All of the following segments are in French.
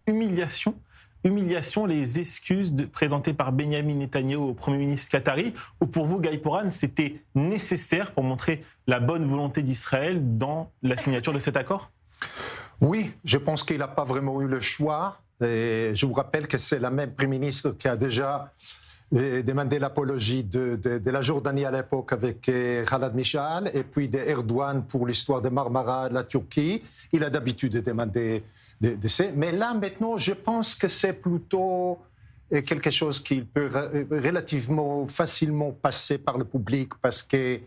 humiliation, les excuses présentées par Benyamin Netanyahou au Premier ministre qatari, ou pour vous, Guy Poran, c'était nécessaire pour montrer la bonne volonté d'Israël dans la signature de cet accord ? Oui, je pense qu'il n'a pas vraiment eu le choix. Et je vous rappelle que c'est la même Premier ministre qui a déjà demandé l'apologie de la Jordanie à l'époque avec Khaled Mishal, et puis d'Erdogan pour l'histoire de Marmara de la Turquie. Il a d'habitude demandé de ces. Mais là, maintenant, je pense que c'est plutôt quelque chose qui peut relativement facilement passer par le public, parce que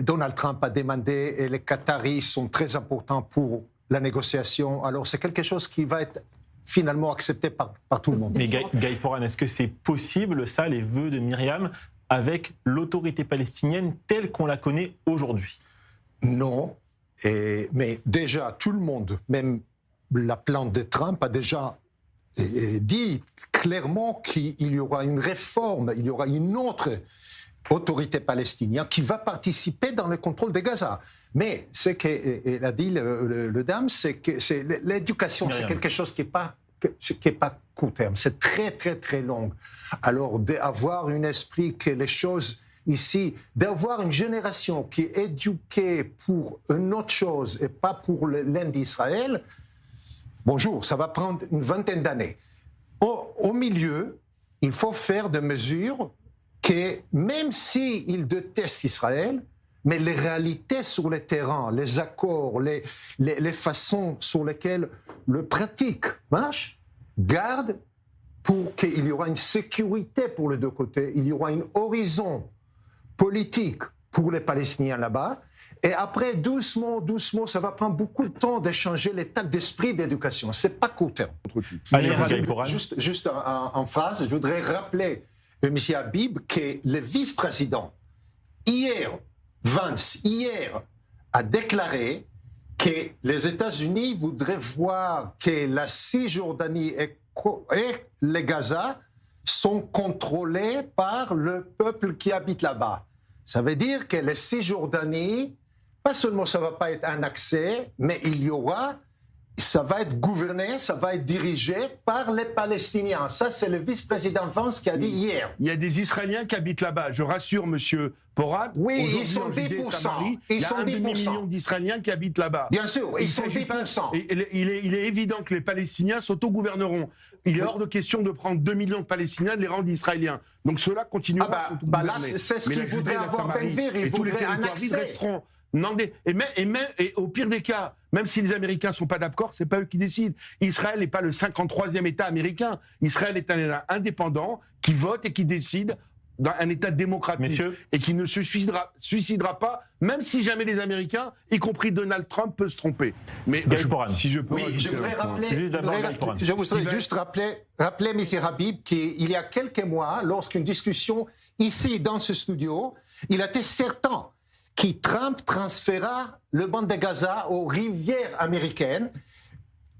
Donald Trump a demandé, et les Qataris sont très importants pour la négociation. Alors, c'est quelque chose qui va être finalement accepté par tout le monde. Mais Guy Poran, est-ce que c'est possible, ça, les vœux de Myriam, avec l'autorité palestinienne telle qu'on la connaît aujourd'hui ? Non. Mais déjà, tout le monde, même la plante de Trump, a déjà dit clairement qu'il y aura une réforme, il y aura une autre autorité palestinienne qui va participer dans le contrôle de Gaza. Mais ce qu'elle a dit le dame, c'est que l'éducation, c'est quelque chose qui n'est pas court terme, c'est très très très long. Alors d'avoir un esprit que les choses ici, d'avoir une génération qui est éduquée pour une autre chose et pas pour l'Inde d'Israël, bonjour, ça va prendre une vingtaine d'années. Au milieu, il faut faire des mesures que, même s'ils détestent Israël, mais les réalités sur le terrain, les accords, les façons sur lesquelles le pratique marche, gardent pour qu'il y aura une sécurité pour les deux côtés, il y aura un horizon politique pour les Palestiniens là-bas. Et après, doucement, ça va prendre beaucoup de temps d'échanger l'état d'esprit d'éducation. Ce n'est pas court terme. Juste en phrase, je voudrais rappeler M. Habib que le vice-président, Vance, a déclaré que les États-Unis voudraient voir que la Cisjordanie et le Gaza sont contrôlés par le peuple qui habite là-bas. Ça veut dire que la Cisjordanie, pas seulement ça ne va pas être un accès, mais ça va être gouverné, ça va être dirigé par les Palestiniens. Ça, c'est le vice-président Vance qui a dit hier. Il y a des Israéliens qui habitent là-bas. Je rassure monsieur Porad. Oui, ils sont 10%. Il y a un demi-million d'Israéliens qui habitent là-bas. Bien sûr, ils sont 10%. Il est évident que les Palestiniens s'autogouverneront. Il est hors de question de prendre 2 millions de Palestiniens, de les rendre Israéliens. Donc ceux-là continueront à s'autogouverner. Là, c'est ce qu'ils voudraient avoir Ben-Gvir. Et tous les territoires vides resteront. Et au pire des cas, même si les Américains ne sont pas d'accord, ce n'est pas eux qui décident. Israël n'est pas le 53e État américain. Israël est un État indépendant qui vote et qui décide dans un État démocratique. Et qui ne se suicidera pas, même si jamais les Américains, y compris Donald Trump, peuvent se tromper. Mais si je peux... Oui, je voudrais juste rappeler, M. Habib, qu'il y a quelques mois, lorsqu'une discussion ici, dans ce studio, il était certain que Trump transféra le banc de Gaza aux rivières américaines,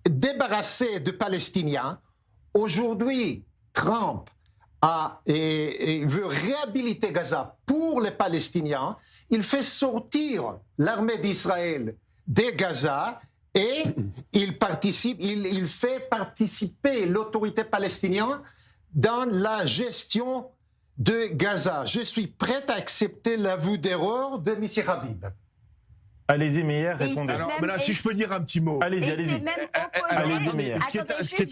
débarrassé de Palestiniens. Aujourd'hui, Trump veut réhabiliter Gaza pour les Palestiniens. Il fait sortir l'armée d'Israël de Gaza et il fait participer l'autorité palestinienne dans la gestion de Gaza. Je suis prête à accepter l'aveu d'erreur de M. Habib. Allez-y, Meir, répondez. Alors, mais là, si je peux dire un petit mot. Allez-y. Allez-y, Meir. Ce qui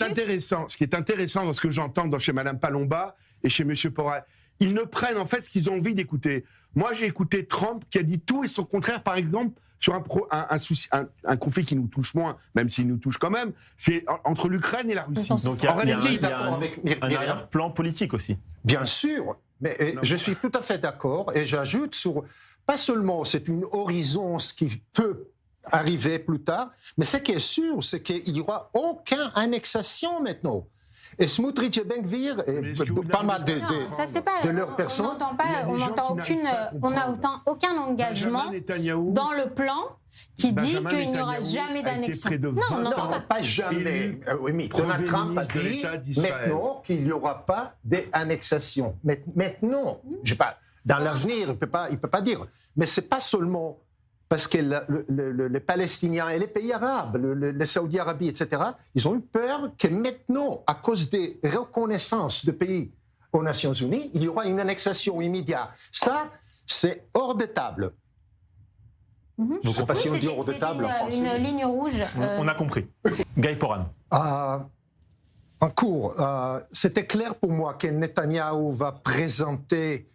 est intéressant dans ce que j'entends chez Mme Palomba et chez M. Porret, ils ne prennent en fait ce qu'ils ont envie d'écouter. Moi, j'ai écouté Trump qui a dit tout et son contraire, par exemple, sur un conflit qui nous touche moins, même s'il nous touche quand même, c'est entre l'Ukraine et la Russie. Donc il y a un arrière-plan politique aussi. Bien sûr, mais je suis tout à fait d'accord, et j'ajoute pas seulement c'est une horizon, ce qui peut arriver plus tard, mais ce qui est sûr, c'est qu'il n'y aura aucune annexation maintenant. Et Smotrich et Ben-Gvir, pas mal de leurs personnes. On n'a aucun engagement dans le plan qui dit qu'il n'y aura jamais d'annexion. Non, pas jamais. Oui, mais Donald Trump a dit maintenant qu'il n'y aura pas d'annexation. Maintenant, dans l'avenir, il ne peut pas dire. Mais ce n'est pas seulement parce que les Palestiniens et les pays arabes, les Saoudiens Arabie, etc., ils ont eu peur que maintenant, à cause des reconnaissances de pays aux Nations Unies, il y aura une annexation immédiate. Ça, c'est hors de table. Je ne sais pas si on dit hors de table en français. Une ligne rouge. On a compris. Guy Poran. En cours, c'était clair pour moi que Netanyahou va présenter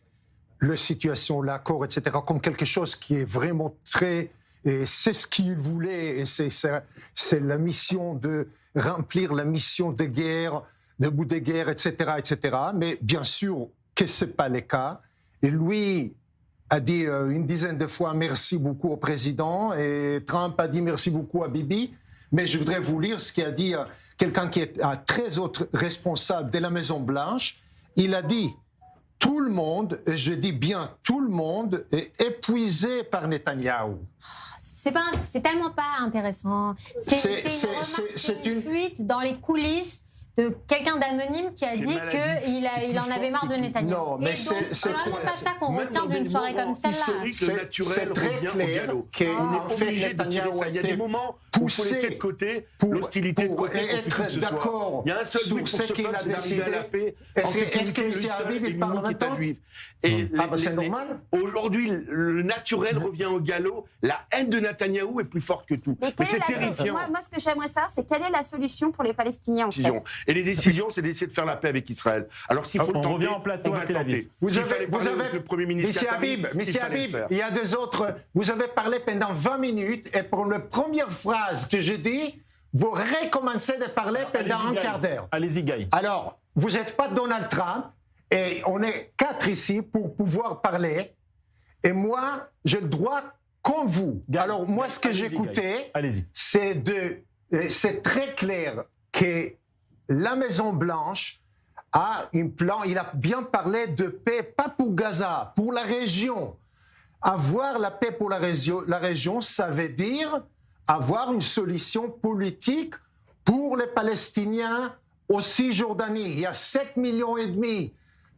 la situation, l'accord, etc., comme quelque chose qui est vraiment très... Et c'est ce qu'il voulait, et c'est la mission de remplir la mission de guerre, de bout de guerre, etc., etc. Mais bien sûr que ce n'est pas le cas. Et lui a dit une dizaine de fois merci beaucoup au président, et Trump a dit merci beaucoup à Bibi. Mais je voudrais vous lire ce qu'a dit quelqu'un qui est un très autre responsable de la Maison-Blanche. Il a dit « Tout le monde, et je dis bien tout le monde, est épuisé par Netanyahou ». C'est tellement pas intéressant. C'est une fuite dans les coulisses de quelqu'un d'anonyme qui a dit qu'il en avait marre de Netanyahou. Non, mais c'est vraiment pas ça qu'on retient d'une soirée comme celle-là. C'est très clair qu'on est obligé de tirer ça. Il y a des moments où il faut laisser de côté l'hostilité de côté être d'accord. Il y a un seul but pour ce peuple, c'est d'arriver à la paix. Est-ce que M. Habib il parle en même temps? C'est normal. Aujourd'hui, le naturel revient au galop. La haine de Netanyahou est plus forte que tout. Mais c'est terrifiant. Moi, ce que j'aimerais savoir, c'est quelle est la solution pour les Palestiniens en fait. Et les décisions, c'est d'essayer de faire la paix avec Israël. Alors s'il faut le tenter, on revient en plateau à Tel Aviv. Vous avez le Premier ministre Monsieur Habib, il y a deux autres. Vous avez parlé pendant 20 minutes et pour la première phrase que j'ai dit, vous recommencez de parler pendant un quart d'heure. Allez-y, Guy. Alors, vous n'êtes pas Donald Trump et on est 4 ici pour pouvoir parler. Et moi, j'ai le droit comme vous. Alors, moi, ce que j'écoutais, c'est très clair que la Maison-Blanche a un plan, il a bien parlé de paix, pas pour Gaza, pour la région. Avoir la paix pour la région, ça veut dire avoir une solution politique pour les Palestiniens au Cisjordanie. Il y a 7,5 millions de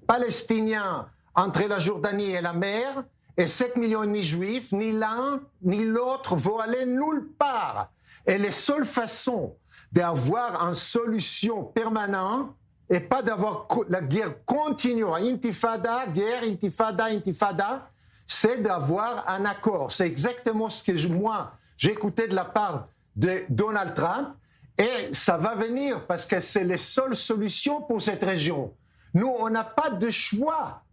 Palestiniens entre la Jordanie et la mer, et 7,5 millions de Juifs, ni l'un ni l'autre vont aller nulle part. Et les seules façons d'avoir une solution permanente et pas d'avoir la guerre continue, intifada, guerre, intifada, intifada, c'est d'avoir un accord. C'est exactement ce que moi, j'ai écouté de la part de Donald Trump et ça va venir parce que c'est les seules solutions pour cette région. Nous, on n'a pas de choix.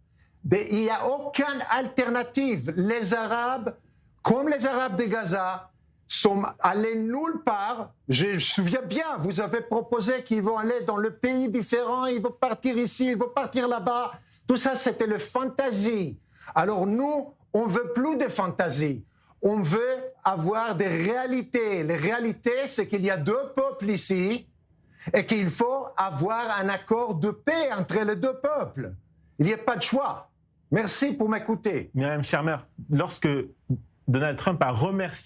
Il n'y a aucune alternative. Les Arabes, comme les Arabes de Gaza, sont allés nulle part. Je me souviens bien, vous avez proposé qu'ils vont aller dans le pays différent, ils vont partir ici, ils vont partir là-bas. Tout ça, c'était le fantaisie. Alors nous, on ne veut plus de fantaisie. On veut avoir des réalités. Les réalités, c'est qu'il y a 2 peuples ici et qu'il faut avoir un accord de paix entre les 2 peuples. Il n'y a pas de choix. Merci pour m'écouter. Myriam Shermer, lorsque Donald Trump a remercié